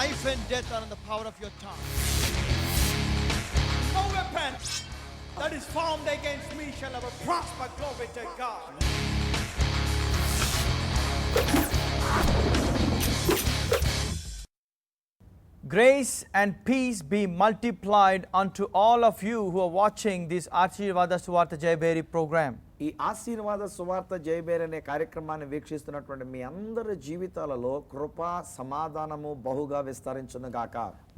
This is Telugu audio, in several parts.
Life and death are in the power of your tongue. No weapon that is formed against me shall ever prosper. Glory to God. Grace and peace be multiplied unto all of you who are watching this Ashirvada Suvarta Jayaberi program. ఈ ఆశీర్వాద సువార్త జయబేర్ అనే కార్యక్రమాన్ని వీక్షిస్తున్నటువంటి మీ అందరి జీవితాలలో కృప సమాధానము బహుగా విస్తరించును గాక.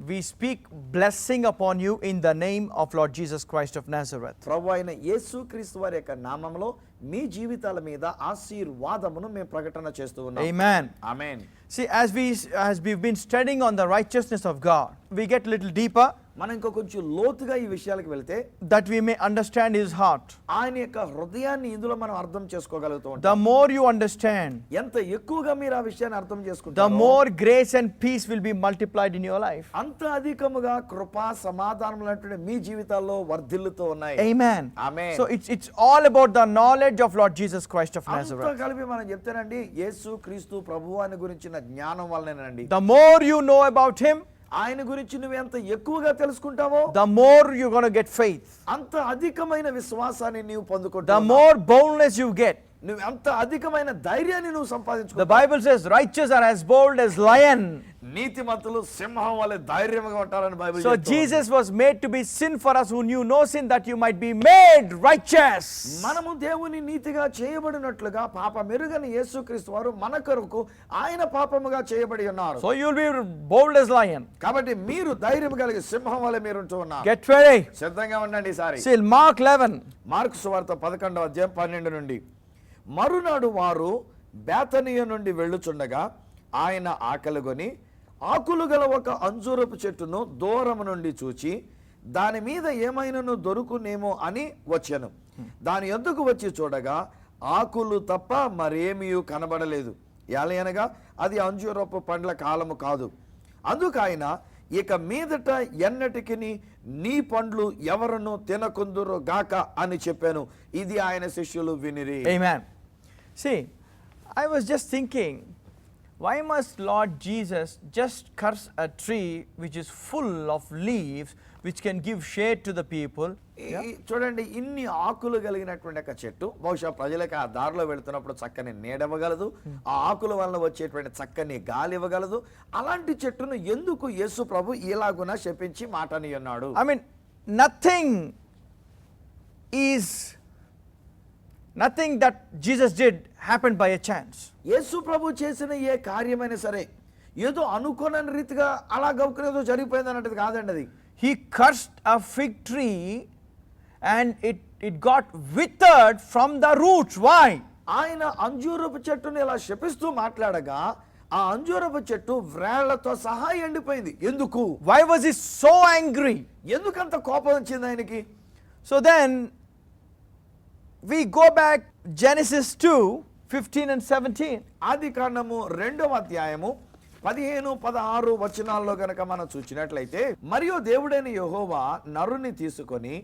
We speak blessing upon you in the name of Lord Jesus Christ of Nazareth. ప్రభు అయిన యేసుక్రీస్తు వారి యొక్క నామములో మీ జీవితాల మీద ఆశీర్వాదమును మేము ప్రకటన చేస్తూ ఉన్నాం. Amen. Amen. See, as we've been studying on the righteousness of God, we get a little deeper మనం ఇంకా కొంచెం లోతుగా ఈ విషయాలకు వెళ్తే that we may understand His heart. ఆయన యొక్క హృదయాన్ని ఇందులో మనం అర్థం చేసుకోగలుగుతూ ఉంటాం. The more you understand, ఎంత ఎక్కువగా మీరు ఆ విషయాన్ని అర్థం the చేసుకుంటారో more grace and peace will be multiplied in your life. అంత అధికముగా కృప సమాధానములంటే మీ జీవితాల్లో వర్ధిల్లుతూ ఉన్నాయి. Amen. Amen. So it's all about the knowledge of Lord Jesus Christ of అంతా Nazareth. కలిపి మనం చెప్తానండి యేసు క్రీస్తు ప్రభువాని గురించిన జ్ఞానం వల్లనేనండి. The more you know about Him, ఆయన గురించి నువ్వు ఎంత ఎక్కువగా తెలుసుకుంటావో the more you're going to get faith. అంత అధికమైన విశ్వాసాన్ని నీవు The పొందుకుంటావు. more boldness you get. నువ్వు అంత అధికమైన ధైర్యాన్ని నువ్వు The సంపాదించుకుంటావు. Bible says righteous are as bold as lion. నీతిమంతులు సింహం వలె ధైర్యంగా ఉంటారని బైబిల్ So చెప్తోంది. Jesus was made to be sin for us who knew no sin, that you might be made righteous. మనము దేవుని నీతిగా చేయబడినట్లుగా పాప మెరుగని యేసుక్రీస్తు వారు మన కొరకు ఆయన పాపముగా చేయబడి ఉన్నారు. So you'll be bold as lion. కాబట్టి మీరు ధైర్యం కలిగి సింహం వలె మీరు ఉంటూ ఉన్నారు. Get ready. సిద్ధంగా ఉండండి ఈసారి. Still Mark 11. మార్కు సువార్త 11వ అధ్యాయం 12 నుండి. మరునాడు వారు బేతనియ నుండి వెళ్ళుచుండగా ఆయన ఆకలిగొని ఆకులు గల ఒక అంజూరపు చెట్టును దూరం నుండి చూచి దాని మీద ఏమైనాను దొరుకునేమో అని వచ్చాను. దాని యొద్దకు వచ్చి చూడగా ఆకులు తప్ప మరేమీ కనబడలేదు. ఏలయనగా అది అంజూరపు పండ్ల కాలము కాదు. అందుకు ఆయన ఇక మీదట ఎన్నటికి నీ పండ్లు ఎవరును తినకుందురు గాక అని చెప్పాను. ఇది ఆయన శిష్యులు వినిరి. Amen. See, I was just thinking, why must Lord Jesus just curse a tree which is full of leaves, which can give shade to the people? చూడండి, ఇన్ని ఆకులు కలిగినటువంటి ఒక చెట్టు బహుశా ప్రజలకు ఆ దారిలో వెళుతున్నప్పుడు చక్కని నీడవ్వగలదు, ఆ ఆకుల వలన వచ్చేటువంటి చక్కని గాలి ఇవ్వగలదు. అలాంటి చెట్టును ఎందుకు యేసు ప్రభు ఇలాగున శపించి మాటని అన్నాడు? I mean, nothing that Jesus did happened by a chance. యేసు ప్రభు చేసిన ఏ కార్యమైనా సరే ఏదో అనుకోని రీతిగా అలా గౌకరేదో జరిగిపోయింది అన్నది కాదండి. అది He cursed a fig tree and it got withered from the roots. Why? ఆయన అంజూరపు చెట్టుని ఇలా శపిస్తూ మాట్లాడగా ఆ అంజూరపు చెట్టు వ్రేళ్లతో సహా ఎండిపోయింది. ఎందుకు? Why was he so angry? ఎందుకంత కోపం వచ్చింది ఆయనకి? So then we go back Genesis 2:15 and 17. ఆది కాండము 2వ అధ్యాయము 15, 16 వచనాల్లో గనక మనం చూసినట్లయితే, మరియు దేవుడైన యెహోవా నరుని తీసుకొని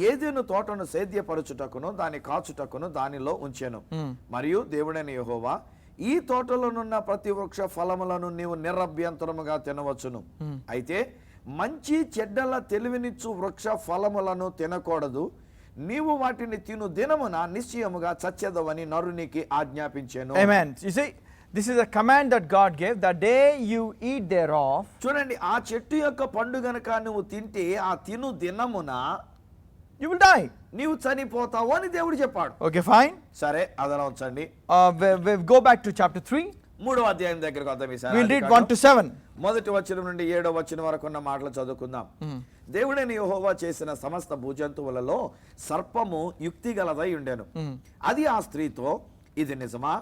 ఏదెను తోటను సేద్యపరచుటకును దాని కాచుటకును దానిలో ఉంచెను. మరియు దేవుడైన యెహోవా ఈ తోటలోనున్న ప్రతి వృక్ష ఫలములను నీవు నిరభ్యంతరముగా తినవచ్చును. అయితే మంచి చెడ్డల తెలివినిచ్చు వృక్ష ఫలములను తినకూడదు. నీవు వాటిని తిను దినమున నిశ్చయముగా చచ్చెదవని నరునికి ఆజ్ఞాపించెను. Amen. You see, this is a command that God gave. The day you eat thereof, చూడండి, ఆ చెట్టు యొక్క పండు గనక నువ్వు తింటే ఆ తిను దినమున you will die. నీవు చనిపోతావు అని దేవుడు చెప్పాడు. Okay, fine. సరే, అదలా ఉంచండి. We go back to chapter 3. 3వ అధ్యాయం దగ్గరకు వద్దాం. ఈసారి We'll read 1 to 7. మొదటి వచనం నుండి 7వ వచనం వరకు ఉన్న మాటలు చదువుకుందాం. దేవుడైన యెహోవా చేసిన సమస్త భూజంతువులలో సర్పము యుక్తి గలదై ఉండెను. అది ఆ స్త్రీతో, ఇది నిజమా?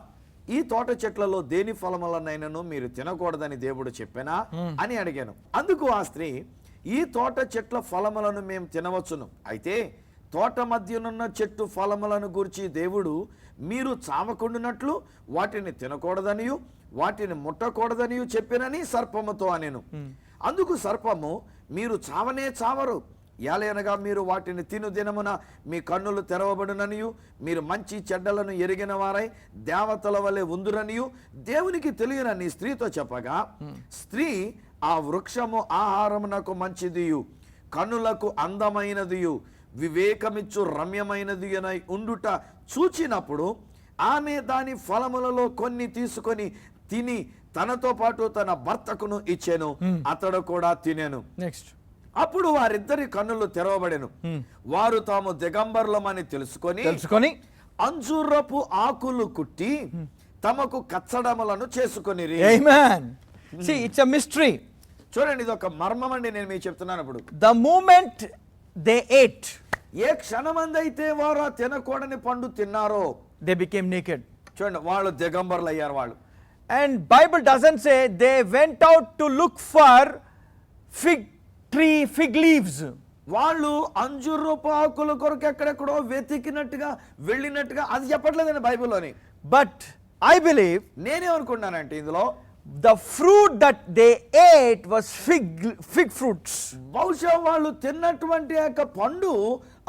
ఈ తోట చెట్లలో దేని ఫలములనైనను మీరు తినకూడదని దేవుడు చెప్పెనా అని అడిగాను. అందుకు ఆ స్త్రీ, ఈ తోట చెట్ల ఫలములను మేము తినవచ్చును. అయితే తోట మధ్యనున్న చెట్టు ఫలములను గూర్చి దేవుడు మీరు చావకుండునట్లు వాటిని తినకూడదనియు వాటిని ముట్టకూడదనియు చెప్పినని సర్పముతో అనెను. అందుకు సర్పము, మీరు చావనే చావరు, ఏలయనగా మీరు వాటిని తిను దినమున మీ కన్నులు తెరవబడుననియు మీరు మంచి చెడ్డలను ఎరిగిన వారై దేవతల వలె ఉందురనియు దేవునికి తెలియనని స్త్రీతో చెప్పగా స్త్రీ ఆ వృక్షము ఆహారమునకు మంచిదియు కన్నులకు అందమైనదియు వివేకమిచ్చు రమ్యమైనది అని ఉండుట చూచినప్పుడు ఆమె దాని ఫలములలో కొన్ని తీసుకొని తిని తనతో పాటు తన భర్తకును ఇచ్చెను అతడు కూడా తినెను. నెక్స్ట్, అప్పుడు వారిద్దరి కన్నులు తెరవబడెను. వారు తాము దిగంబరులమని తెలుసుకొని అంజూరపు ఆకులు కుట్టి తమకు కచ్చడములను చేసుకొనిరి. Amen. See, it's a mystery. చూడండి, ఇది ఒక మర్మం అండి. నేను మీకు చెప్తున్నాను. ఇప్పుడు The moment they ate, ఏ క్షణమందైతే వారు ఆ తినకూడని పండు తిన్నారో they became naked. చూడండి, వాళ్ళు దిగంబరులు అయ్యారు. వాళ్ళు And Bible doesn't say they went out to look for fig leaves. వాళ్ళు అంజూరపు ఆకుల కొరకు ఎక్కడెక్కడో వెతికినట్టుగా వెళ్ళినట్టుగా అది చెప్పట్లేదండి బైబిల్లోని. But I believe నేనేమనుకున్నానంటే ఇందులో the fruit that they ate was fig fruits. బహుశా వాళ్ళు తిన్నటువంటి యొక్క పండు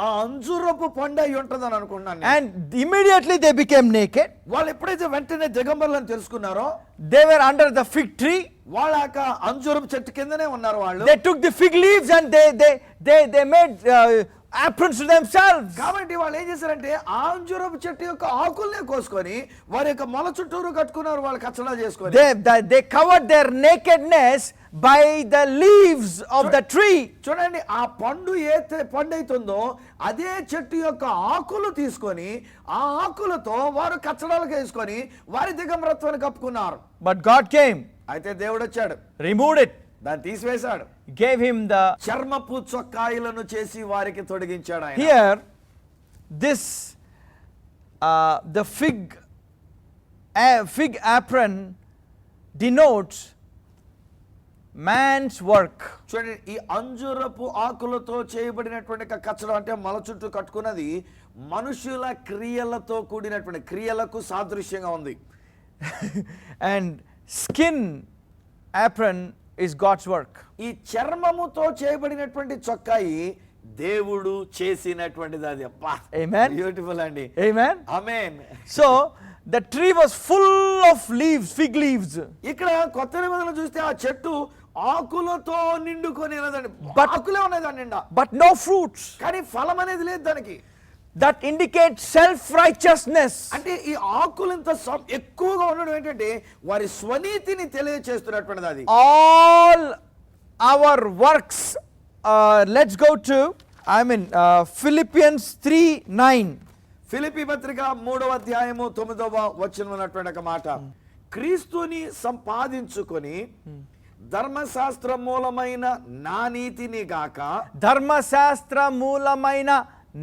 ఆ అంజూరపు పండు అయి ఉంటుందని అనుకున్నాను. And immediately they became naked. వాళ్ళు ఎప్పుడైతే వెంటనే దిగంబరులను తెలుసుకున్నారో They were under the fig tree. వాళ్ళ యొక్క అంజూరపు చెట్టు కిందనే ఉన్నారు వాళ్ళు. They took the fig leaves and they made aprons to themselves. కాబట్టి వాళ్ళు ఏం చేశారంటే ఆ అంజూరపు చెట్టు యొక్క ఆకుల్నే కోసుకొని వారి యొక్క మొల చుట్టూరు కట్టుకున్నారు. వాళ్ళు కచ్చడా చేసుకొని They covered their nakedness by the leaves of the tree. చూడండి, ఆ పండు పండు అవుతుందో అదే చెట్టు యొక్క ఆకులు తీసుకొని ఆ ఆకులతో వారు కచ్చడాలకు వేసుకొని వారి దిగంబరత్వాన్ని కప్పుకున్నారు. But God came, అయితే దేవుడు వచ్చాడు, removed it, దాన్ని తీసివేశాడు, gave him the చర్మపు చొక్కాయిలను చేసి వారికి తొడిగించాడు ఆయన. here this the fig apron denotes man's work. చూడండి, ఈ అంజూరపు ఆకులతో చేయబడినటువంటి కచ్చడం అంటే మల చుట్టూ కట్టుకున్నది మనుషుల క్రియలతో కూడినటువంటి క్రియలకు సాదృశ్యంగా ఉంది. And skin apron is God's work. ఈ చర్మముతో చేయబడినటువంటి చొక్కాయి దేవుడు చేసినటువంటిది. అది అబ్బా, Amen. బ్యూటిఫుల్ అండి. Amen. Amen. So the tree was full of leaves, fig leaves. ఇక్కడ కొత్త నిబంధనలో చూస్తే ఆ చెట్టు ఆకులతో నిండుకొని ఉన్నదండి. ఆకులే ఉన్నాయి దాని నిండా, But no fruits. కానీ ఫలం అనేది లేదు దానికి. That indicates self-righteousness. అంటే ఈ ఆకులు ఇంత ఎక్కువగా ఉండడం ఏంటంటే వారి స్వనీతిని తెలియజేస్తున్నటువంటిది అది. All our works, let's go to Philippians 3:9. Philippi పత్రిక 3వ అధ్యాయము 9వ వచనం ఉన్నటువంటి ఒక మాట, క్రీస్తుని సంపాదించుకొని ధర్మశాస్త్ర మూలమైన నా నీతిని గాక, ధర్మశాస్త్ర మూలమైన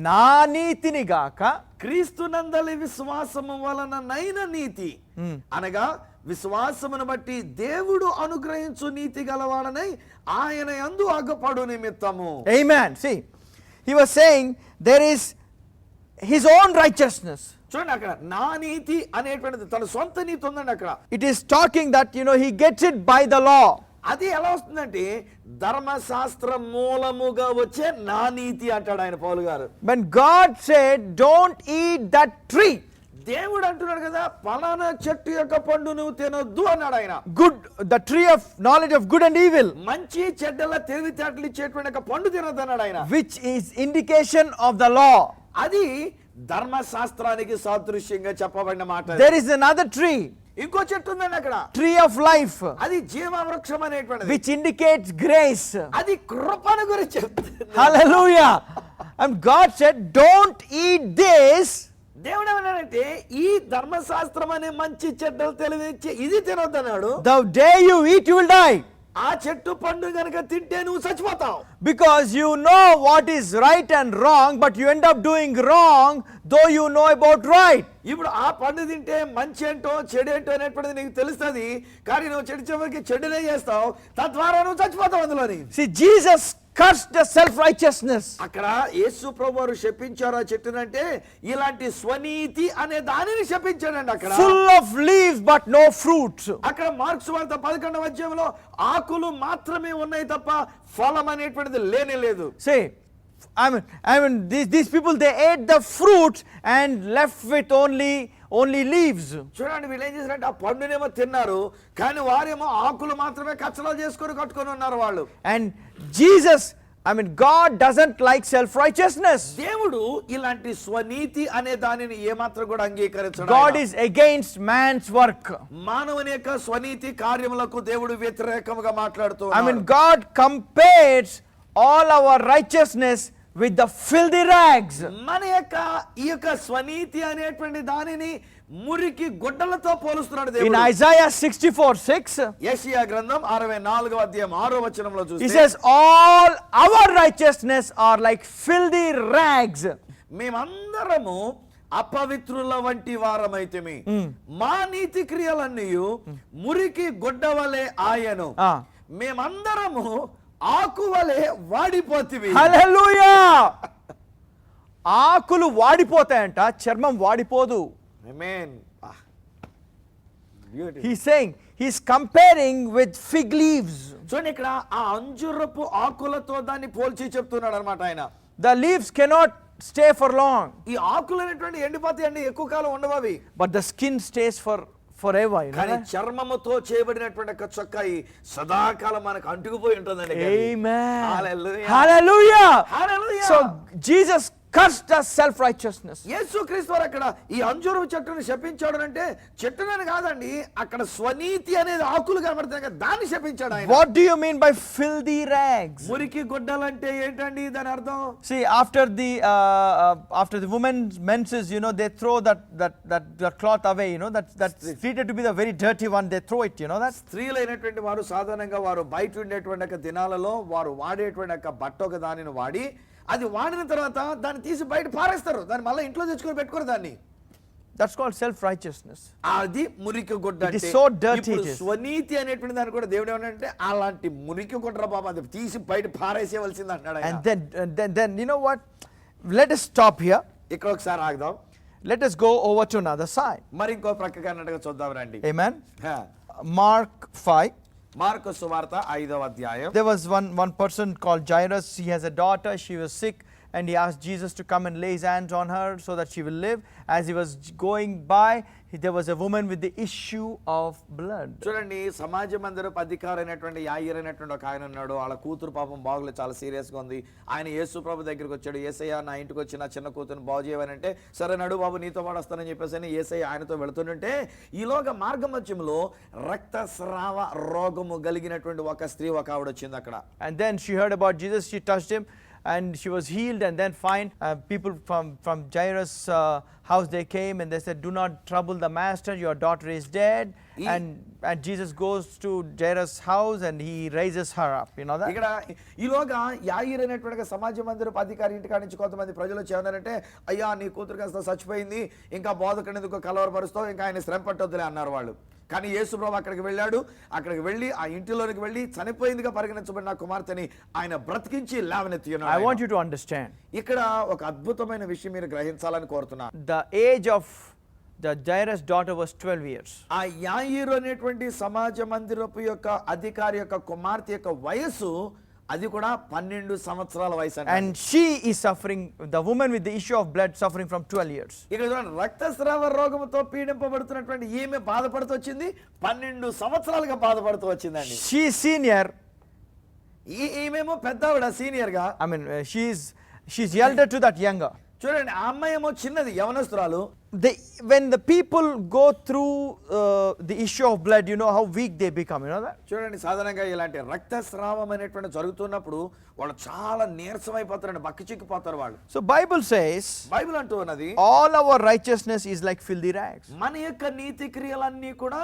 నా నీతిని గాక, క్రీస్తునందలి విశ్వాసము వలన నైన నీతి అనగా విశ్వాసమును బట్టి దేవుడు అనుగ్రహించు నీతి గలవాడనై ఆయన యందు అగపడు నిమిత్తము. Amen. See, he was saying there is his own righteousness. చూడండి, అక్కడ నా నీతి అనేటువంటిది తన సొంత నీతి ఉందండి అక్కడ. It is talking that he gets it by the law. అది ఎలా వస్తుందంటే ధర్మశాస్త్ర మూలముగా వచ్చే నా నీతి అంటాడు ఆయన పౌలు గారు. When God said don't eat that tree, దేవుడు అంటున్నాడు కదా పలానా చెట్టు యొక్క పండు నువ్వు తినొద్దు అన్నాడు ఆయన. the tree of knowledge of good and evil, మంచి చెడ్డల తెలివితేటలు ఇచ్చేటువంటి ఒక పండు తినొద్దు అన్నాడు ఆయన. which is indication of the law. అది ధర్మశాస్త్రానికి సాదృశ్యంగా చెప్పబడిన మాట. There is another tree, ఇంకో చెట్టు ఉందండి అక్కడ, tree of life, అది జీవవృక్షం అనేటువంటిది, which indicates grace. అది కృపను గురించి చెప్తుంది. Hallelujah. And God said don't eat this. దేవుడు ఏమన్నాడంటే ఈ ధర్మశాస్త్రం అనే మంచి చెడ్డలు తెలివిచ్చి ఇది తినొద్దన్నాడు. The day you eat you will die. ఆ చెట్టు పండు గనుక తింటే నువ్వు చచ్చిపోతావు. Because you know what is right and wrong, but you end up doing wrong though you know about right. ఇప్పుడు ఆ పండు తింటే మంచి ఏంటో చెడు ఏంటో అనేటువంటిది నీకు తెలుస్తుంది, కానీ నువ్వు చెడు చివరికి చెడునే చేస్తావు, తద్వారా నువ్వు చచ్చిపోతావు అందులోని. See, Jesus cursed the self-righteousness. అక్కడ యేసు ప్రభువారు శపించారు ఆ చెట్టునంటే ఇలాంటి స్వనీతి అనే దానిని శపించాడండి. అక్కడ Full of leaves but no fruit. అక్కడ మార్క్స్ వార్త 11వ అధ్యాయంలో ఆకులు మాత్రమే ఉన్నాయి తప్ప ఫలం అనేటువంటిది లేనే లేదు. See, I mean these people, they ate the fruit and left with only leaves. చూడండి వీళ్ళు ఏం చేశారంటే ఆ పండునేమో తిన్నారు, కానీ వారేమో ఆకులు మాత్రమే కచ్చలాలు చేసుకొని కట్టుకొని ఉన్నారు వాళ్ళు. And Jesus, I mean God doesn't like self-righteousness. దేవుడు ఇలాంటి స్వనీతి అనే దానిని ఏమాత్రం కూడా అంగీకరించడు. God is against man's work. మానవుని యొక్క స్వనీతి కార్యములకు దేవుడు వ్యతిరేకముగా మాట్లాడుతూ I mean God compares all our righteousness with the filthy rags. మన యొక్క ఈ యొక్క స్వనీతి అనేటువంటి దానిని మురికి గుడ్డలతో పోలుస్తున్నాడు In దేవుడు. Isaiah 64:6, యెషయా గ్రంథం 64వ అధ్యాయం 6వ వచనంలో he చూస్తే says all our righteousness are like filthy rags. మేమందరము అపవిత్రుల వంటి వారమైతిమి, మా నీతి క్రియలన్నీ మురికి గుడ్డ వలె ఆయను, మేమందరము ఆకు వలె వాడిపోతివి. Hallelujah! ఆకులు వాడిపోతాయంట, చర్మం వాడిపోదు. Amen. Beautiful. He's saying, he's comparing with fig leaves. చూడండి ఇక్కడ ఆ అంజురపు ఆకులతో దాన్ని పోల్చి చెప్తున్నాడు అన్నమాట ఆయన. The leaves cannot stay for long, ఈ ఆకులు అనేటువంటి ఎండిపోతాయండి, ఎక్కువ కాలం ఉండవు అవి, but the skin stays forever. You know కానీ that? చర్మముతో చేయబడినటువంటి ఒక చొక్కాయి సదాకాలం మనకు అంటుకుపోయి ఉంటుందండి. Amen. Hallelujah. Hallelujah. Hallelujah. So Jesus cursed us self-righteousness. యేసుక్రీస్తు వారు అక్కడ ఈ అంజూరపు చెట్టును శపించాడు అంటే చెట్టునని కాదండి, అక్కడ స్వనీతి అనేది ఆకులు కనబడుతున్నాయి కదా, దాన్ని శపించాడు ఆయన. What do you mean by filthy rags? మురికి గుడ్డలంటే ఏంటండి దాని అర్థం? See, after the woman's menses, you know, they throw that cloth away, you know, that's treated to be the very dirty one, they throw it, you know that? స్త్రీలైనటువంటి వారు సాధారణంగా వారు బయట ఉండేటువంటి ఒక దినాలలో వారు వాడేటువంటి ఒక బట్ట ఒక దానిని వాడి, అది వాడిన తర్వాత దాన్ని తీసి బయట పారేస్తారు, దాన్ని మళ్ళీ ఇంట్లో తెచ్చుకొని పెట్టుకోరు దాన్ని. That's called self-righteousness. అది మురికి గుడ్డ It is అంటే. so dirty ఇప్పుడు it is. స్వనీతి అనేటువంటి దాన్ని కూడా దేవుడు ఏమంటే అలాంటి మురికి గుడ్డరా బాబా, అది తీసి బయట పారేసేవలసింది అంటాడు ఆయన. And then you know what? Let us stop here. ఇక్కడ ఒకసారి ఆగుదాం, Let us go over to another side. మరి ఇంకో ప్రక్కగా అన్నట్టుగా చూద్దాం రండి. Amen. హా. Mark 5. మార్కు సువార్త 5వ అధ్యాయం. There was one person called Jairus. He has a daughter. She was sick, and he asked Jesus to come and lay his hands on her so that she will live. As he was going by, there was a woman with the issue of blood. చూడండి, సమాజ మందిరపు అధికారి అయినటువంటి యాయిర్ అయినటువంటి ఒక ఆయన ఉన్నాడు. వాళ్ళ కూతురు పాపం బాగులేదు, చాలా సీరియస్ గా ఉంది. ఆయన యేసు ప్రభు దగ్గరికి వచ్చాడు. యేసయ్య, నా ఇంటికి వచ్చి నా చిన్న కూతురుని బాగు చేయవనంటే, సరే నడు బాబు నీతో పాటు వస్తానని చెప్పేసి యేసయ్య ఆయనతో వెళుతుంటే, ఈలోగా మార్గ మధ్యంలో రక్తస్రావ రోగము కలిగినటువంటి ఒక స్త్రీ ఒక ఆవిడ వచ్చింది అక్కడ. And then she heard about Jesus. She touched him, and she was healed. And then fine, people from Jairus' house, they came and they said, "Do not trouble the master. Your daughter is dead." And Jesus goes to Jairus' house and he raises her up. You know that? ఇక్కడ ఈలోగా యాయిర్ అనేటువంటి సమాజ మందిరపు అధికారి ఇంటికాడ నుంచి కొంతమంది ప్రజలు వచ్చారంటే, అయ్యా నీ కూతురు కాస్త చచ్చిపోయింది, ఇంకా బోధకుని ఎందుకు కలవరపరుస్తావు, ఇంకా ఆయన శ్రమ పట్టొద్దులే అన్నారు వాళ్ళు. కానీ యేసు ప్రభు అక్కడికి వెళ్ళాడు. అక్కడికి వెళ్ళి ఆ ఇంటిలోనికి వెళ్ళి చనిపోయిందిగా పరిగణించబడిన కుమార్తెని ఆయన బ్రతికించి లేవనెత్తినాడు. I want you to understand. ఇక్కడ ఒక అద్భుతమైన విషయం మీరు గ్రహించాలని కోరుతున్నాను. The age of the Jairus' daughter was 12 years. ఆ యాయిరు అనేటువంటి సమాజ మందిరపు యొక్క అధికారి యొక్క కుమార్తె యొక్క వయసు అది కూడా 12 సంవత్సరాల వయసు. And she is suffering, the woman with the issue of blood suffering from 12 years. ఇక్కడ చూడండి, రక్తస్రావ రోగంతో పీడింపబడుతున్నటువంటి ఈమె బాధపడుతూ వచ్చింది, 12 సంవత్సరాలుగా బాధపడుతూ వచ్చిందండి. She is senior. ఈమెమో పెద్దవిడ, సీనియర్ గా. I mean, she's elder to that younger. చూడండి, ఆ అమ్మాయి ఏమో చిన్నది, యవనస్తురాలు. When the people go through the issue of blood, you know how weak they become, you know that? చూడండి, సాధారణంగా ఇలాంటి రక్తస్రావం అనేటువంటి జరుగుతున్నప్పుడు వాళ్ళు చాలా నీరసమైపోతారండి, బక్కిచిక్కిపోతారు వాళ్ళు. So Bible says, బైబిల్ అంటూ ఉన్నది, all our righteousness is like filthy rags. మన యొక్క నీతి క్రియలన్నీ కూడా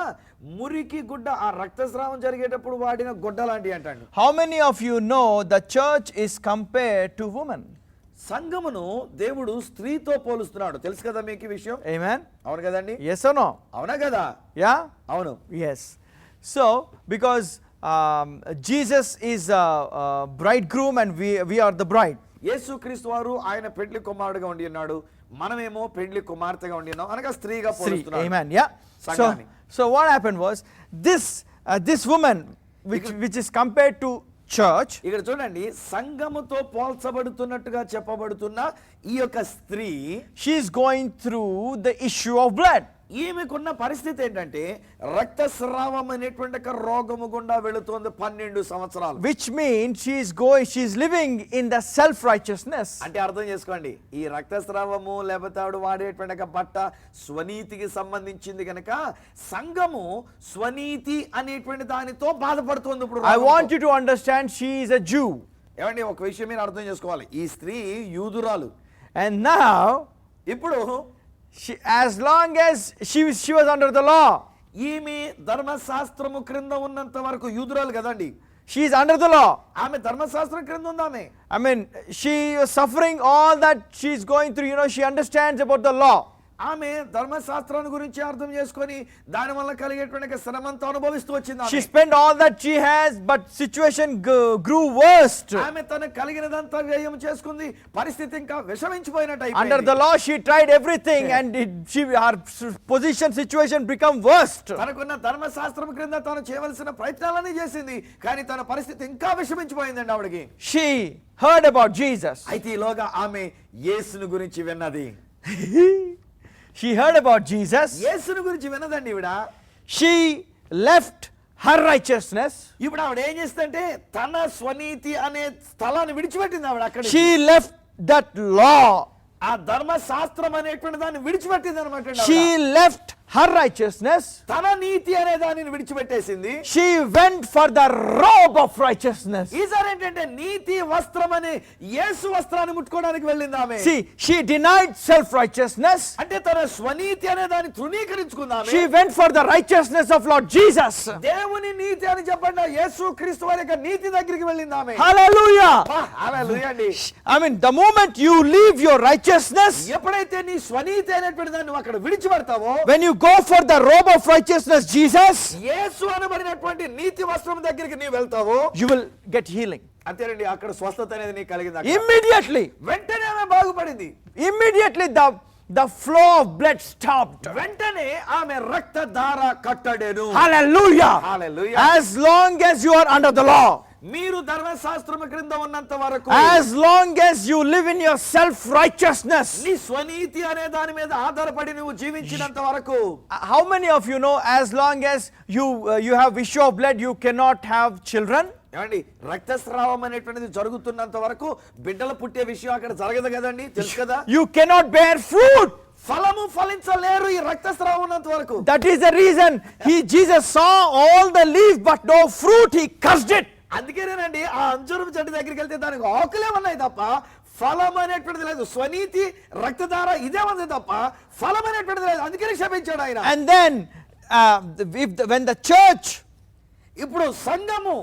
మురికి గుడ్డ, ఆ రక్తస్రావం జరిగేటప్పుడు వాడిన గుడ్డ లాంటివి అంటండి. How many of you know the church is compared to woman? సంఘమును దేవుడు స్త్రీతో పోలుస్తున్నాడు. తెలుసు కదా మీకు ఈ విషయం? Amen. అవును కదండి? Yes or no? అవునా కదా? Yeah? అవును. Yes. So, because Jesus is a bridegroom and we are the bride. యేసుక్రీస్తు వారు ఆయన పెండ్లి కుమారుడుగా ఉండి ఉన్నాడు, మనమేమో పెండ్లి కుమార్తెగా ఉండి ఉన్నాం, అనగా స్త్రీగా పోలుస్తున్నాడు. Amen. Yeah. So what happened was this woman which is compared to church. ఇక్కడ చూడండి, సంఘముతో పోల్చబడుతున్నట్టుగా చెప్పబడుతున్న ఈ యొక్క స్త్రీ, She is going through the issue of blood. ఈమెకున్న పరిస్థితి ఏంటంటే రక్తస్రావం అనేటువంటి ఒక రోగము గుండా వెళుతోంది 12 సంవత్సరాలు. Which means she is living in the self-righteousness. అంటే అర్థం చేసుకోండి, ఈ రక్తస్రావము లేకపోతే ఆవిడ వాడేటువంటి ఒక బట్ట స్వనీతికి సంబంధించింది కనుక సంఘము స్వనీతి అనేటువంటి దానితో బాధపడుతోంది. ఇప్పుడు I want you to understand she is a Jew. ఏమండి, ఒక విషయం మీరు అర్థం చేసుకోవాలి, ఈ స్త్రీ యూదురాలు. And now, ఇప్పుడు as long as she was under the law, ఈమె ధర్మశాస్త్రము క్రింద ఉన్నంత వరకు యూదురాలు కదండి. she is under the law. ఆమె ధర్మశాస్త్రం క్రింద ఉంది. ఆమె, I mean, she is suffering all that she is going through. She understands about the law. ఆమె ధర్మశాస్త్రాన్ని గురించి అర్థం చేసుకొని దాని వల్ల కలిగేటువంటి శ్రమంతో అనుభవిస్తూ వచ్చింది. She spent all that she has, but situation grew worse. ఆమె తన కలిగినదంతా వ్యయం చేసుకుంది, పరిస్థితి ఇంకా విషమించిపోయినట్టు Under అయిపోయింది. the law, she tried everything, and her situation become worse. తనకున్న ధర్మశాస్త్రం క్రింద తాను చేయవలసిన ప్రయత్నాలన్నీ చేసింది, కానీ తన పరిస్థితి ఇంకా విషమించిపోయిందండి ఆవిడకి. She heard about Jesus. అయితే ఈలోగా ఆమె యేసుని గురించి విన్నది. She heard about Jesus. యేసుని గురించి విన్నదండి ఈవిడ. She left her righteousness. ఇప్పుడు ఆవిడ ఏం చేస్తుందంటే తన స్వనీతి అనే స్థలాన్ని విడిచిపెట్టింది ఆవిడ. అక్కడ She left that law. ఆ ధర్మశాస్త్రం అనేటువంటి దాన్ని విడిచిపెట్టింది అనమాట. She left her righteousness. తన నీతి అనే దానిని విడిచిపెట్టేసింది. She went for the robe of righteousness. ఈసారి ఏంటంటే నీతి వస్త్రం అనే యేసు వస్త్రాన్ని ముట్టుకోవడానికి వెళ్ళింది ఆమె. See, she denied self-righteousness. అంటే తన స్వనీతి అనే దాన్ని తృణీకరించుకుంది ఆమె. She went for the righteousness of Lord Jesus. దేవుని నీతి అని చెప్పండి యేసు క్రీస్తు వారి యొక్క నీతి దగ్గరికి వెళ్ళింది ఆమె. Hallelujah. హల్లెలూయా అండి. I mean, the moment you leave your righteousness, ఎప్పుడైతే నీ స్వనీతి అనేటువంటి దాన్ని అక్కడ విడిచిపెడతావో, when you go for the robe of righteousness, Jesus, యేసు అనబడినటువంటి నీతి వస్త్రం దగ్గరికి నీ వెళ్తావో, you will get healing. అంతేనండి, అక్కడ స్వస్థత అనేది నీకు కలిగింది. Immediately. వెంటనే ఆమె బాగుపడింది. Immediately the flow of blood stopped. వెంటనే ఆమె రక్తధార కట్టడెను. Hallelujah. Hallelujah. As long as you are under the law, మీరు ధర్మశాస్త్రము క్రింద ఉన్నంత వరకు, as long as you live in your self-righteousness, నీ స్వనీతి అనే దాని మీద ఆధారపడి నువ్వు జీవించినంత వరకు, how many of you know, as long as you have issue of blood, you cannot have children? ఏమండి, రక్తస్రావం అనేటువంటిది జరుగుతున్నంత వరకు బిడ్డలు పుట్టే విషయం అక్కడ జరగదు కదండి, తెలుసు కదా. You cannot bear fruit. ఫలము ఫలించలేరు ఈ రక్తస్రావం ఉన్నంత వరకు. That is the reason Jesus saw all the leaf but no fruit. He cursed it. అందుకేనేనండి ఆ అంజూరపు చెట్టు దగ్గరికి వెళ్తే దానికి ఆకులే ఉన్నాయి తప్ప ఫలం అనేటువంటిది లేదు. స్వనీతి రక్తధార ఇదే ఉంది తప్ప ఫలం అనేటువంటిది లేదు. అందుకని శపించాడు ఆయన. And then when the church ఇప్పుడు సంఘము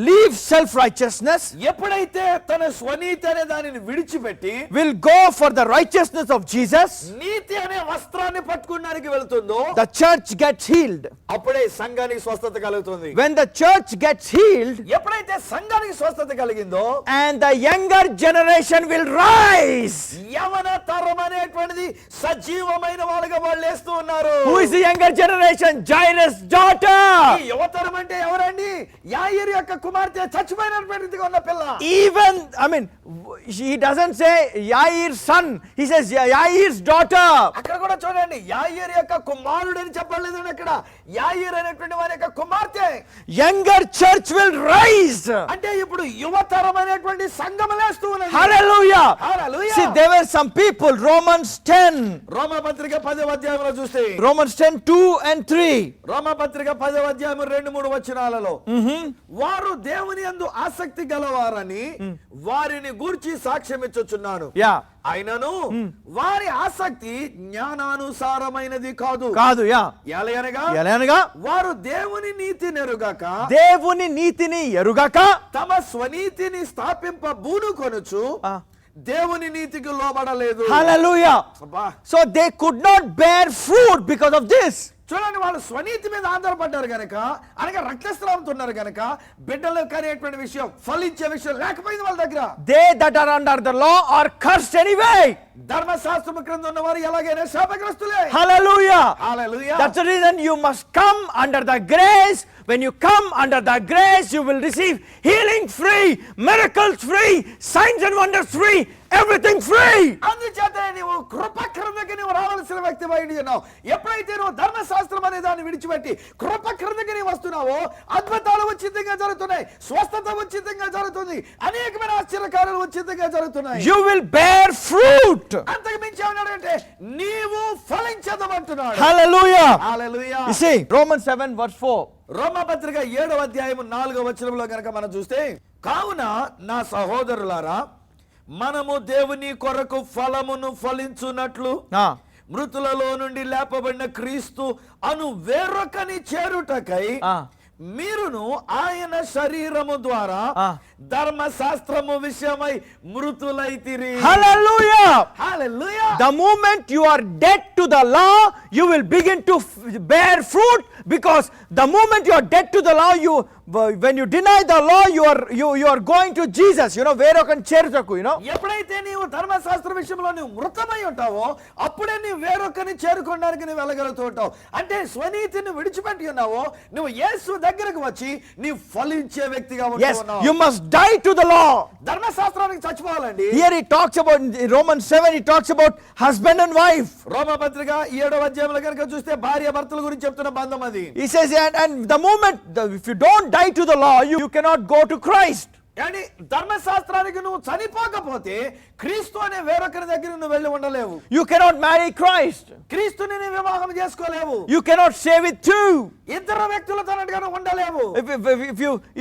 leaves self-righteousness, ఎప్పుడైతే తన స్వనీతి అనే దానిని విడిచిపెట్టి will go for the righteousness of Jesus, నీతి అనే వస్త్రాన్ని పట్టుకోవడానికి వెళ్తుందో, the church gets healed. అప్పుడే సంఘానికి స్వస్థత కలుగుతుంది. When the church gets healed, ఎప్పుడైతే సంఘానికి స్వస్థత కలిగిందో, and the younger generation will rise. యవన తరం అనేటువంటిది సజీవమైన వాళ్ళుగా వాళ్ళు లేస్తూ ఉన్నారు. Who is the younger generation? Jairus' daughter. ఈ యువతరం అంటే ఎవరండి? యాయిరు యొక్క కుమార్తె, చచ్చిపోయినటువంటి ఉన్న పిల్ల. Even, I mean, he doesn't say Yair's son. He says Yair's daughter. అక్కడ కూడా చూడండి, యాయిరు యొక్క కుమారుడు అని చెప్పలేదు అక్కడ. యాయిరు అనేటువంటి వారి యొక్క కుమార్తె. Younger church will rise. అంటే ఇప్పుడు యువతరం అనేటువంటి సంఘం లేస్తూ ఉన్నది. Hallelujah. Hallelujah. See, there were some people, Romans 10. రోమాపత్రిక 10వ అధ్యాయంలో చూస్తే, Romans 10, 2 and 3. రోమాపత్రిక 10వ అధ్యాయం 2-3 వచనాలలో, వారు దేవుని యందు ఆసక్తి గలవారని వారిని గూర్చి సాక్ష్యం ఇచ్చుచున్నాను. Yeah. అయినను వారి ఆసక్తి జ్ఞానానుసారమైనది కాదు. Yeah. ఎలయనగా వారు దేవుని నీతి నెరుగక, దేవుని నీతిని ఎరుగక, తమ స్వనీతిని స్థాపింప బూనుకొనుచు దేవుని నీతికి లోబడలేదు. Hallelujah. అబ్బా. So they could not bear fruit because of this. చూడండి, వాళ్ళు స్వనీతి మీద ఆధారపడ్డారు గనక, అనగా రక్తస్రావంతో ఉన్నారు గనక బిడ్డలు కనేటువంటి విషయం, ఫలించే విషయం లేకపోయింది వాళ్ళ దగ్గర. They that are under the law are cursed anyway. ధర్మశాస్త్రం క్రింద ఉన్నవారు ఎలాగైనా శాపగ్రస్తులే. Hallelujah. Hallelujah. That's the reason you must come under the grace when you come under the grace, you will receive healing free, miracles free, signs and wonders free, everything free. అందుచేత నీవు కృప క్రిందకి నీవు రావాల్సిన వ్యక్తి బయట ఉన్నావు. ఎప్పుడైతే నువ్వు ధర్మశాస్త్రం అనే దాన్ని విడిచిపెట్టి కృప క్రిందకి నీవు వస్తున్నావో అద్భుతాలు ఉచితంగా జరుగుతున్నాయి, స్వస్థత ఉచితంగా జరుగుతుంది, అనేకమైన ఆశ్చర్యకార్యాలు ఉచితంగా జరుగుతున్నాయి. You will bear fruit. అంతకు మించి ఏమన్నాడంటే నీవు ఫలించదమంటున్నాడు. Hallelujah. Hallelujah. You see, Romans 7 verse 4. రోమాపత్రిక 7వ అధ్యాయము 4వ వచనంలో గనక మనం చూస్తే, కావున నా సహోదరులారా మనము దేవుని కొరకు ఫలమును ఫలించున్నట్లు మృతులలో నుండి లేపబడిన క్రీస్తు అను వేరొకని చేరుటకై మీరును ఆయన శరీరము ద్వారా ధర్మశాస్త్రము విషయమై మృతులైతిరి. Hallelujah. Hallelujah. The moment you are dead to the law, you will begin to bear fruit, because the moment you are dead to the law, when you deny the law, you are going to Jesus. You know, వేరొకని చేరుటకు, you know. ఎప్పుడైతే నీవు ధర్మశాస్త్ర విషయంలో నువ్వు మృతమై ఉంటావో అప్పుడే నీవు వేరొకని చేరుకోవడానికి నువ్వు వెళ్ళగలుగుతూ ఉంటావు. అంటే స్వనీతిని విడిచిపెట్టి ఉన్నావో నువ్వు యేసు దగ్గరకు వచ్చి నీవు ఫలించే వ్యక్తిగా Yes, ఉంటావు. you must die to the law. ధర్మశాస్త్రానికి చచ్చిపోవాలండి. Here he talks about, in Romans 7 he talks about husband and wife. రోమాపత్రిక 7వ అధ్యాయంలో కనుక చూస్తే భార్య భర్తల గురించి చెప్తున్న బంధం అది. He says, and the moment if you don't die to the law, you cannot go to Christ. yani ధర్మశాస్త్రానికి నువ్వు చనిపోకపోతే క్రీస్తు అనే వేరొకరి దగ్గర నువ్వు వెళ్ళి ఉండలేవు. You cannot marry Christ. క్రీస్తుని నీ వివాహం చేసుకోలేవు. You cannot stay with two. ఇద్దరు వ్యక్తులతో ఉండలేవు.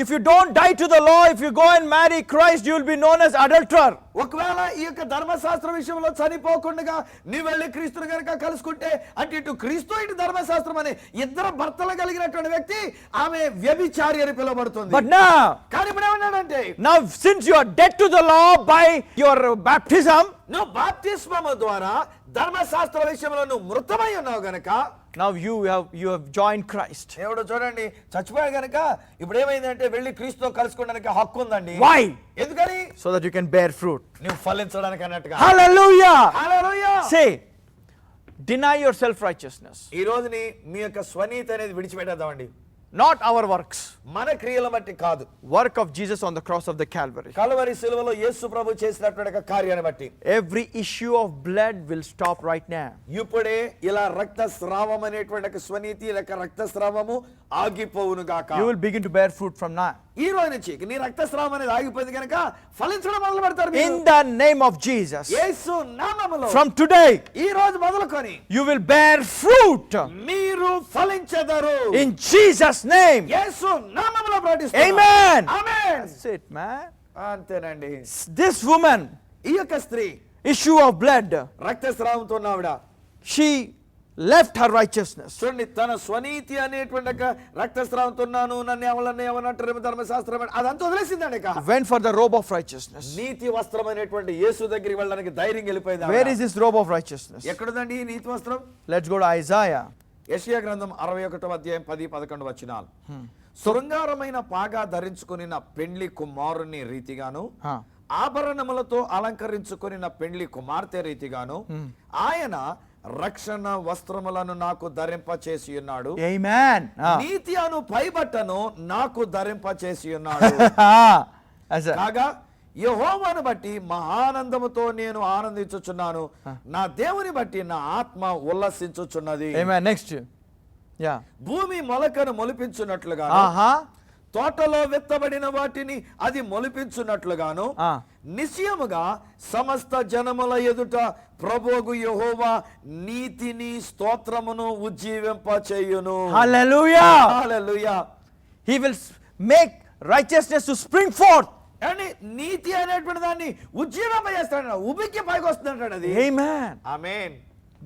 If you don't die to the law, if you go and marry Christ, you will be known as adulterer. ఒకవేళ ఈ యొక్క ధర్మశాస్త్ర విషయంలో చనిపోకుండా నీ వెళ్ళి క్రీస్తుని కనుక కలుసుకుంటే అంటే ఇటు క్రీస్తు ఇటు ధర్మశాస్త్రం అనే ఇద్దరు భర్తలు కలిగినటువంటి వ్యక్తి ఆమె వ్యభిచారి అని పిలువబడుతుంది. But now, కానీ ఇప్పుడు ఏమన్నాడంటే, now since you are dead to the law by your baptism, నువ్వు బాప్తిస్మము ద్వారా ధర్మశాస్త్ర విషయంలో నువ్వు మృతమై ఉన్నావు గనక now you have joined Christ. దేవుడు చూడండి చచ్చిపోయాడు గనక ఇప్పుడు ఏమైందంటే వెళ్ళి క్రీస్తుతో కలుసుకోవడానికి హక్కు ఉందండి. Why? ఎందుకని? So that you can bear fruit. నువ్వు ఫలించడానికి అన్నట్టుగా. Hallelujah. Hallelujah. Say, deny your self righteousness. ఈ రోజుని మీ యొక్క స్వనీతి అనేది విడిచిపెట్టేద్దామండి. Not our works. మన క్రియల బట్టి కాదు, Work of Jesus on the cross of the Calvary. Calvary శిలువలో యేసు ప్రభు చేసినటువంటి కార్యాన్ని బట్టి Every issue of blood will stop right now. ఇప్పుడే ఇలా రక్తస్రావం అనేటువంటి స్వనీతి రక్తస్రావము ఆగిపోవును గాక. You will begin to bear fruit from now. ఈ రోజు నుంచి నీ రక్తస్రావం అనేది ఆగిపోయింది కనుక ఫలించడం మొదలు పెడతారు మీరు. In the name of Jesus. యేసు నామములో From today, ఈ రోజు మొదలుకొని you will bear fruit. మీరు ఫలించెదరు. In Jesus' name. యేసు నామములో ప్రకటిస్తున్నాను. Amen. Amen. That's it, man. అంతేనండి. This woman, ఈ యొక్క స్త్రీ issue of blood, రక్తస్రావంతో ఉన్నావిడ. she left her righteousness. చూడండి తన స్వనీతి అనేటువంటి రక్తస్రావంతో ఉన్నాను నన్ను ఏమనంటారు ధర్మశాస్త్రం అదంతా వదిలేసిందండి. Went for the robe of righteousness. నీతి వస్త్రం అనేటువంటి యేసు దగ్గరికి వెళ్ళడానికి ధైర్యం వెళ్ళిపోయింది. Where is this robe of righteousness? ఎక్కడుందండి ఈ నీతి వస్త్రం? Let's go to Isaiah. యెషయా గ్రంథం 61వ అధ్యాయం 10-11 వచనాలు. శృంగారమైన పాగా ధరించుకొనిన పెండ్లి కుమారుని రీతిగాను ఆభరణములతో అలంకరించుకొనిన పెండ్లి కుమార్తె రీతిగాను ఆయన రక్షణ వస్త్రములను నాకు ధరింపచేసి ఉన్నాడు. Amen. నీతి అను పైబట్టను నాకు ధరింపచేసి ఉన్నాడు. కాగా యెహోవాను బట్టి మహానందముతో నేను ఆనందించుచున్నాను, నా దేవుని బట్టి నా ఆత్మ ఉల్లసించుచున్నది. Amen. Next. Yeah. భూమి మొలకను మొలిపించున్నట్లుగా తోటలో విత్తబడిన వాటిని అది మొలిపించున్నట్లుగాను నిశ్చయముగా సమస్త జనముల ఎదుట ప్రభువు యెహోవా నీతిని స్తోత్రమును ఉజ్జీవింపచేయును. Hallelujah. Hallelujah. He will make righteousness to spring forth. అని నీతి అనేటువంటి దాన్ని ఉజ్జీవింపజేస్తాడు, ఉబికి పైకి వస్తుందంటాడు అది. Amen. Amen.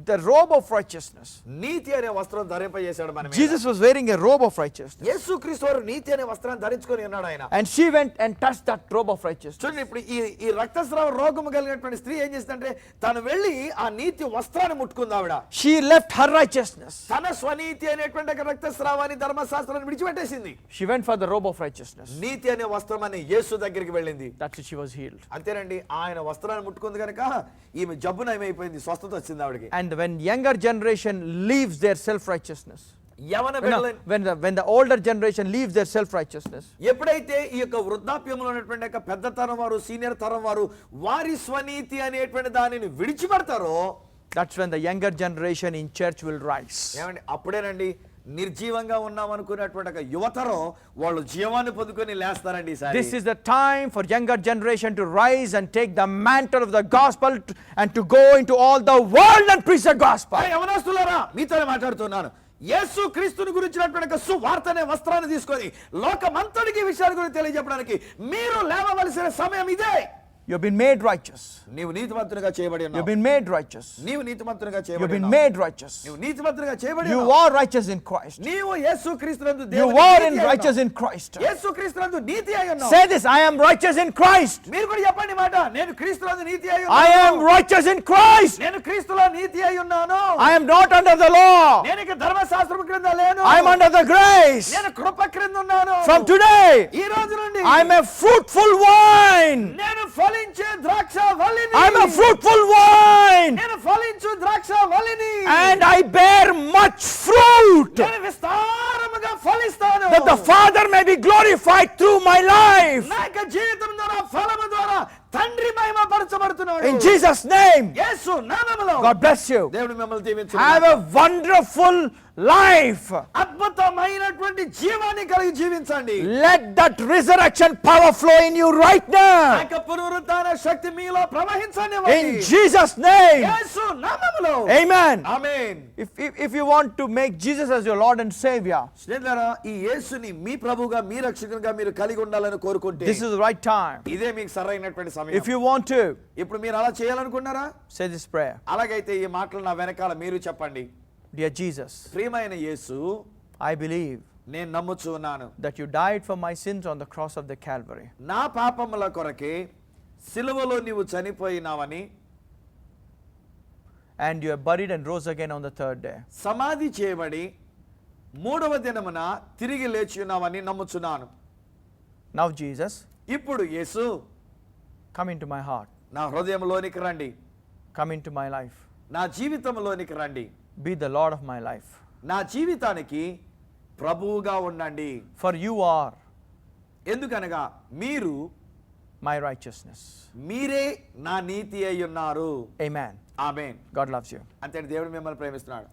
The robe of righteousness. నీతి అనే వస్త్రం ధరింపజేశాడు మన మీద. Jesus was wearing a robe of righteousness. యేసుక్రీస్తు వారు నీతి అనే వస్త్రాన్ని ధరించుకొని ఉన్నాడు ఆయన. And she went and touched that robe of righteousness. చూడండి ఇప్పుడు ఈ రక్తస్రావ రోగము కలిగినటువంటి స్త్రీ ఏం చేసిందంటే తను వెళ్ళి ఆ నీతి వస్త్రాన్ని ముట్టుకుంది ఆవిడ. She left her righteousness. తన స్వనీతి అనేటువంటి రక్తస్రావాన్ని ధర్మశాస్త్రాన్ని విడిచిపెట్టేసింది. She went for the robe of righteousness. నీతి అనే వస్త్రం అని యేసు దగ్గరికి వెళ్ళింది. That's it, she was healed. అంతేనండి, ఆయన వస్త్రాన్ని ముట్టుకుంది కనుక ఈమె జబ్బు నయమైపోయింది, స్వస్థత వచ్చింది ఆవిడకి. And when younger generation leaves their self righteousness, యవన బిడ్డలని when the older generation leaves their self righteousness, ఎప్పుడైతే ఈ యొక్క వృద్ధాప్యంలో ఉన్నటువంటి యొక్క పెద్ద తరం వారు సీనియర్ తరం వారు వారి స్వనీతి అనేటువంటి దానిని విడిచిపెడతారో, that's when the younger generation in church will rise. ఏమండి అప్పుడేనండి నిర్జీవంగా ఉన్నాం అనుకున్నటువంటి ఒక యువతరం వాళ్ళు జీవాన్ని పొందుకొని లేస్తారండి ఈసారి. This is the time for younger generation to rise and take the mantle of the gospel and to go into all the world and preach the gospel. యవనస్తులారా మీతోనే మాట్లాడుతున్నాను. యేసు క్రీస్తుని గురించినటువంటి సువార్త అనే వస్త్రాన్ని తీసుకొని లోకమంతటికి విషయాల గురించి తెలియజెప్పడానికి మీరు లేవవలసిన సమయం ఇదే. You've been made righteous. నీవు నీతిమంతునిగా చేయబడి ఉన్నావు. You've been made righteous. నీవు నీతిమంతునిగా You've చేయబడి been ఉన్నావు. made righteous. నీవు నీతిమంతునిగా చేయబడి You ఉన్నావు. are righteous in Christ. నీవు యేసు క్రీస్తునందు You దేవుని are నీతి in అయి righteous ఉన్నావు. in Christ. యేసు క్రీస్తునందు నీతి అయి ఉన్నావు. Say this, I am righteous in Christ. మీరు కూడా చెప్పండి మాట, నేను క్రీస్తునందు నీతి అయి I am ఉన్నాను. righteous in Christ. నేను క్రీస్తులో నీతి అయి ఉన్నాను. I am not under the law. నేను ఇక ధర్మశాస్త్రం క్రింద లేను. I am under the grace. నేను కృప క్రింద ఉన్నాను. From today, ఈ రోజు నుండి I am a fruitful vine. నేను ఫలించే ద్రాక్ష వల్లిని. I am a fruitful vine. నేను ఫలించు ద్రాక్ష వల్లిని. And I bear much fruit. నేను విస్తారముగా ఫలిస్తాను. That the Father may be glorified through my life. నా యొక్క జీవితం ద్వారా ఫలము ద్వారా తండ్రి మహిమ పరచబడుతున్నాడు. In Jesus' name, యేసు నామములో God bless you. దేవుడు మిమ్మల్ని దీవించును. Have a wonderful life. అద్భుతమైనటువంటి జీవాన్ని కలిగి జీవించండి. Let that resurrection power flow in you right ఆ now. యొక్క పునరుత్థాన శక్తి మీలో ప్రవహించండి. In Jesus' name. యేసు నామములో Amen. Amen. If you want to make Jesus as your Lord and Savior, స్నేహితులారా, ఈ యేసుని మీ ప్రభువుగా మీ రక్షకునిగా మీరు కలిగి ఉండాలని కోరుకుంటే this is the right time. ఇదే మీకు సరైనటువంటి సమయం. If you want to, ఇప్పుడు మీరు అలా చేయాలనుకున్నారా? say this prayer. అలాగైతే ఈ మాటలు నా వెనకాల మీరు చెప్పండి. Dear Jesus, ప్రియమైన యేసు, I believe నేను నమ్ముచు ఉన్నాను that you died for my sins on the cross of the Calvary. నా పాపముల కొరకే సిలువలో నీవు చనిపోయినావని, And you are buried and rose again on the third day. సమాధి చేయబడి మూడవ దినమున తిరిగి లేచి ఉన్నావని నమ్ముచున్నాను. Now Jesus, ఇప్పుడు యేసు come into my heart. నా హృదయంలోనికి రండి. Come into my life. నా జీవితంలోనికి రండి. Be the Lord of my life. నా జీవితానికి ప్రభువుగా ఉండండి. For you are ఎందుకనగా మీరు my righteousness. మీరే నా నీతి అయి ఉన్నారు. Amen. Amen. God loves you. అంతే, దేవుడు మిమ్మల్ని ప్రేమిస్తున్నాడు.